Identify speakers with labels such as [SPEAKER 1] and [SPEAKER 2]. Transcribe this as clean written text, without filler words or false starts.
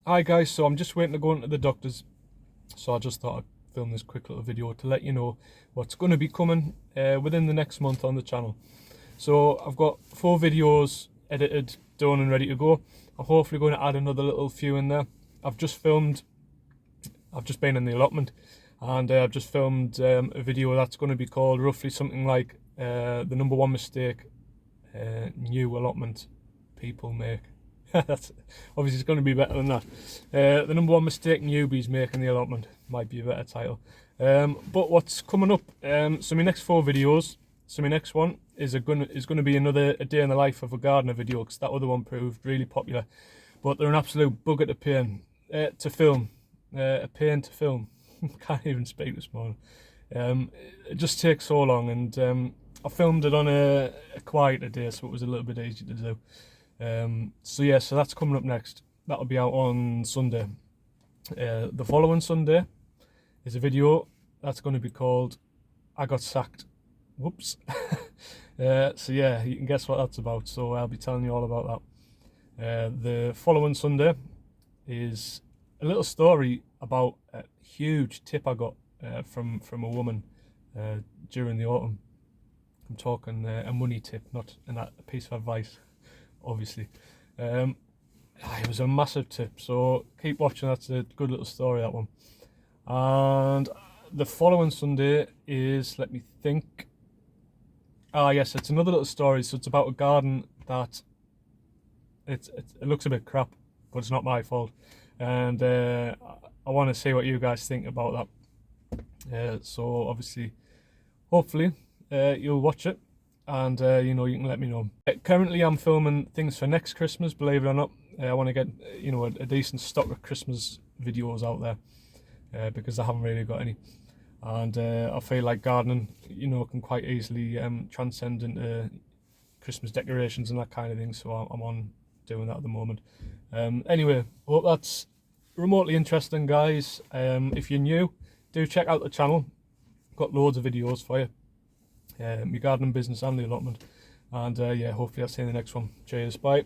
[SPEAKER 1] Hi guys, so I'm just waiting to go into the doctor's, so I just thought I'd film this quick little video to let you know what's going to be coming within the next month on the channel. So I've got 4 videos edited, done and ready to go. I'm hopefully going to add another little few in there. I've just been in the allotment, and I've just filmed a video that's going to be called roughly something like the number one mistake new allotment people make. That's obviously, it's going to be better than that. The number one mistake newbies make in the allotment might be a better title. But what's coming up? So my next 4 videos. So my next one is going to be another a day in the life of a gardener video, because that other one proved really popular. But they're an absolute bugger to film. A pain to film. Can't even speak this morning. It just takes so long, and I filmed it on a quieter day, so it was a little bit easier to do. So yeah, so that's coming up next. That'll be out on Sunday. The following Sunday is a video that's going to be called I Got Sacked. Whoops. So yeah, you can guess what that's about, so I'll be telling you all about that. The following Sunday is a little story about a huge tip I got from a woman during the autumn. I'm talking a money tip, not a piece of advice, obviously. It was a massive tip, so keep watching. That's a good little story, that one. And the following Sunday is, let me think. Yes, it's another little story. So it's about a garden that it looks a bit crap, but it's not my fault. And I want to see what you guys think about that. So obviously, hopefully, you'll watch it, and you can let me know. Currently I'm filming things for next Christmas, believe it or not. I want to get a decent stock of Christmas videos out there, because I haven't really got any, and I feel like gardening can quite easily transcend into Christmas decorations and that kind of thing, so I'm on doing that at the moment. Anyway, hope that's remotely interesting, guys. If you're new, do check out the channel. Got loads of videos for you. My gardening business and the allotment. And yeah, hopefully I'll see you in the next one. Cheers, bye.